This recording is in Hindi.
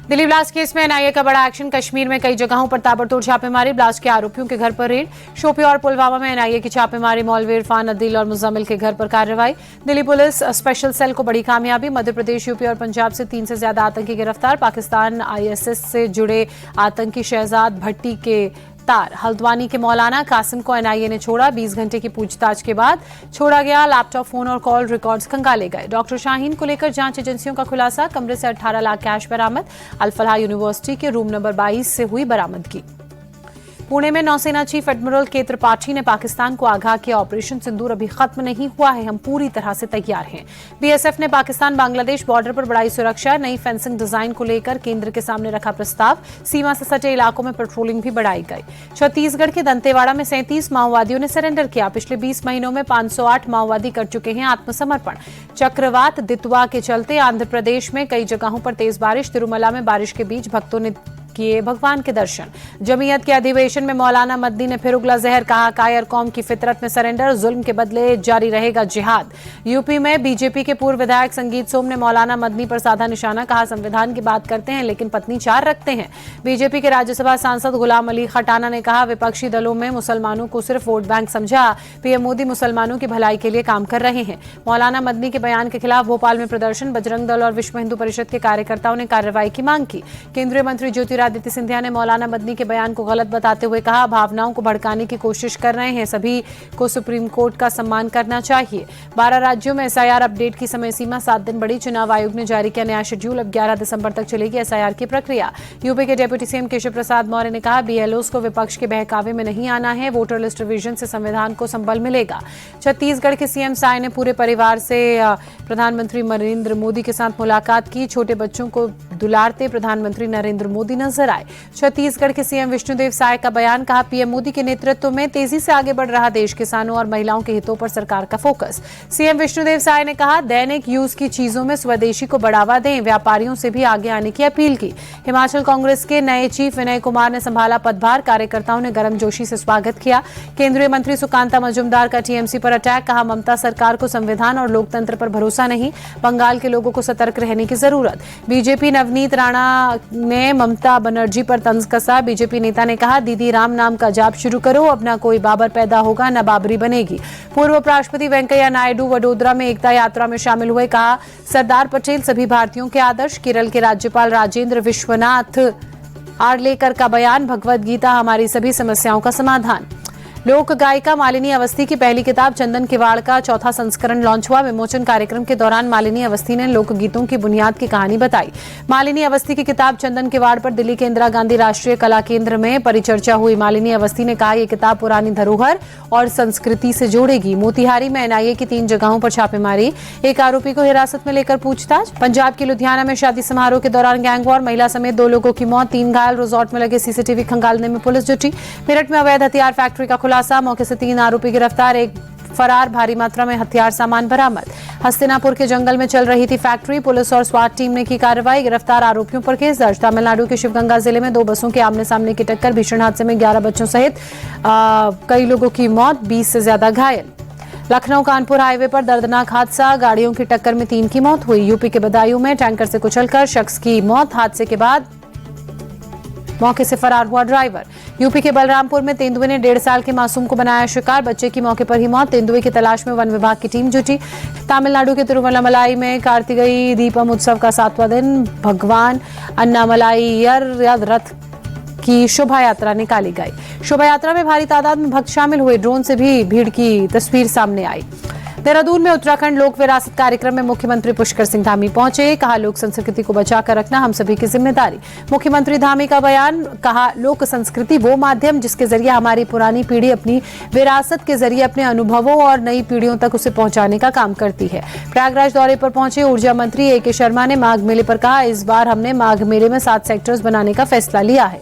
दिल्ली ब्लास्ट केस में एनआईए का बड़ा एक्शन। कश्मीर में कई जगहों पर ताबड़तोड़ छापेमारी। ब्लास्ट के आरोपियों के घर पर रेड। शोपियां और पुलवामा में एनआईए की छापेमारी। मौलवी इरफान, अदील और मुजम्मिल के घर पर कार्रवाई। दिल्ली पुलिस स्पेशल सेल को बड़ी कामयाबी। मध्य प्रदेश, यूपी और पंजाब से 3 से ज्यादा आतंकी गिरफ्तार। पाकिस्तान आईएसएस से जुड़े आतंकी शहजाद भट्टी के तार हल्द्वानी के मौलाना कासिम को एनआईए ने छोड़ा। 20 घंटे की पूछताछ के बाद छोड़ा गया। लैपटॉप, फोन और कॉल रिकॉर्ड्स खंगाले गए। डॉक्टर शाहीन को लेकर जांच एजेंसियों का खुलासा। कमरे से 18 लाख कैश बरामद। अल फलाह यूनिवर्सिटी के रूम नंबर 22 से हुई बरामदगी। पुणे में नौसेना चीफ एडमिरल के त्रिपाठी ने पाकिस्तान को आगाह किया, ऑपरेशन सिंदूर अभी खत्म नहीं हुआ है, हम पूरी तरह से तैयार हैं। बीएसएफ ने पाकिस्तान बांग्लादेश बॉर्डर पर बढ़ाई सुरक्षा। नई फेंसिंग डिजाइन को लेकर केंद्र के सामने रखा प्रस्ताव। सीमा से सटे इलाकों में पेट्रोलिंग भी बढ़ाई गई। छत्तीसगढ़ के दंतेवाड़ा में 37 माओवादियों ने सरेंडर किया। पिछले 20 महीनों में 508 माओवादी कर चुके हैं आत्मसमर्पण। चक्रवात दितवा के चलते आंध्र प्रदेश में कई जगहों पर तेज बारिश। तिरुमला में बारिश के बीच भक्तों ने किए भगवान के दर्शन। जमीयत के अधिवेशन में मौलाना मदनी ने फिर उगला जहर। कहा, कायर कौम की फितरत में सरेंडर, जुल्म के बदले जारी रहेगा जिहाद। यूपी में बीजेपी के पूर्व विधायक संगीत सोम ने मौलाना मदनी पर साधा निशाना। कहा, संविधान की बात करते हैं लेकिन पत्नी 4 रखते हैं। बीजेपी के राज्यसभा सांसद गुलाम अली खटाना ने कहा, विपक्षी दलों में मुसलमानों को सिर्फ वोट बैंक समझा। पीएम मोदी मुसलमानों की भलाई के लिए काम कर रहे हैं। मौलाना मदनी के बयान के खिलाफ भोपाल में प्रदर्शन। बजरंग दल और विश्व हिंदू परिषद के कार्यकर्ताओं ने कार्रवाई की मांग की। केंद्रीय मंत्री ज्योतिरादित्य सिंधिया ने मौलाना मदनी के बयान को गलत बताते हुए कहा, भावनाओं को भड़काने की कोशिश कर रहे हैं, सभी को सुप्रीम कोर्ट का सम्मान करना चाहिए। 12 राज्यों में एसआईआर अपडेट की समय सीमा 7 दिन बढ़ी। चुनाव आयोग ने जारी किया नया शेड्यूल। अब 11 दिसंबर तक चलेगी एसआईआर की प्रक्रिया। यूपी के डिप्टी सीएम केशव प्रसाद मौर्य ने कहा, बीएलओस को विपक्ष के बहकावे में नहीं आना है। वोटर लिस्ट रिवीजन से संविधान को संबल मिलेगा। छत्तीसगढ़ के सीएम साय ने पूरे परिवार से प्रधानमंत्री नरेंद्र मोदी के साथ मुलाकात की। छोटे बच्चों को दुलारते प्रधानमंत्री नरेंद्र मोदी नजर आए। छत्तीसगढ़ के सीएम विष्णुदेव साय का बयान। कहा, पीएम मोदी के नेतृत्व में तेजी से आगे बढ़ रहा देश। किसानों और महिलाओं के हितों पर सरकार का फोकस। सीएम विष्णुदेव साय ने कहा, दैनिक यूज की चीजों में स्वदेशी को बढ़ावा दें। व्यापारियों से भी आगे आने की अपील की। हिमाचल कांग्रेस के नए चीफ विनय कुमार ने संभाला पदभार। कार्यकर्ताओं ने गर्मजोशी से स्वागत किया। केंद्रीय मंत्री सुकांता मजूमदार का टीएमसी पर अटैक। कहा, ममता सरकार को संविधान और लोकतंत्र पर भरोसा नहीं, बंगाल के लोगों को सतर्क रहने की जरूरत। बीजेपी नवनीत राणा ने ममता बनर्जी पर तंज कसा। बीजेपी नेता ने कहा, दीदी राम नाम का जाप शुरू करो, अब ना कोई बाबर पैदा होगा न बाबरी बनेगी। पूर्व उपराष्ट्रपति वेंकैया नायडू वडोदरा में एकता यात्रा में शामिल हुए। कहा, सरदार पटेल सभी भारतीयों के आदर्श। केरल के राज्यपाल राजेंद्र विश्वनाथ आर्लेकर का बयान। भगवद गीता हमारी सभी समस्याओं का समाधान। लोक गायिका मालिनी अवस्थी की पहली किताब चंदन किवाड़ का 4था संस्करण लॉन्च हुआ। विमोचन कार्यक्रम के दौरान मालिनी अवस्थी ने लोकगीतों की बुनियाद की कहानी बताई। मालिनी अवस्थी की किताब चंदन किवाड़ पर दिल्ली के इंदिरा गांधी राष्ट्रीय कला केंद्र में परिचर्चा हुई। मालिनी अवस्थी ने कहा, यह किताब पुरानी धरोहर और संस्कृति से जोड़ेगी। मोतिहारी में एनआईए की 3 जगहों पर छापेमारी। एक आरोपी को हिरासत में लेकर पूछताछ। पंजाब के लुधियाना में शादी समारोह के दौरान गैंगवॉर, महिला समेत 2 लोगों की मौत, 3 घायल। रिजॉर्ट में लगे सीसीटीवी खंगालने में पुलिस जुटी। मेरठ में अवैध हथियार फैक्ट्री का मौके से 3 आरोपी गिरफ्तार, एक फरार। भारी मात्रा में हथियार सामान बरामद। हस्तिनापुर के जंगल में चल रही थी फैक्ट्री। पुलिस और स्वाट टीम ने की कार्रवाई। गिरफ्तार आरोपियों पर केस दर्ज। तमिलनाडु के शिवगंगा जिले में 2 बसों के आमने सामने की टक्कर। भीषण हादसे में 11 बच्चों सहित कई लोगों की मौत, 20 से ज्यादा घायल। लखनऊ कानपुर हाईवे पर दर्दनाक हादसा। गाड़ियों की टक्कर में 3 की मौत हुई। यूपी के बदायूं में टैंकर से कुचलकर शख्स की मौत। हादसे के बाद मौके से फरार हुआ ड्राइवर। यूपी के बलरामपुर में तेंदुए ने 1.5 साल के मासूम को बनाया शिकार। बच्चे की मौके पर ही मौत। तेंदुए की तलाश में वन विभाग की टीम जुटी। तमिलनाडु के तिरुवल्लमलाई में कार्तिकेय दीपम उत्सव का 7वां दिन। भगवान अन्नामलाईयर रथ की शोभा यात्रा निकाली गई। शोभा यात्रा में भारी तादाद में भक्त शामिल हुए। ड्रोन से भी भीड़ की तस्वीर सामने आई। देहरादून में उत्तराखंड लोक विरासत कार्यक्रम में मुख्यमंत्री पुष्कर सिंह धामी पहुंचे। कहा, लोक संस्कृति को बचाकर रखना हम सभी की जिम्मेदारी। मुख्यमंत्री धामी का बयान। कहा, लोक संस्कृति वो माध्यम जिसके जरिए हमारी पुरानी पीढ़ी अपनी विरासत के जरिए अपने अनुभवों और नई पीढ़ियों तक उसे पहुंचाने का काम करती है। प्रयागराज दौरे पर पहुंचे ऊर्जा मंत्री ए के शर्मा ने माघ मेले पर कहा, इस बार हमने माघ मेले में 7 सेक्टर्स बनाने का फैसला लिया है।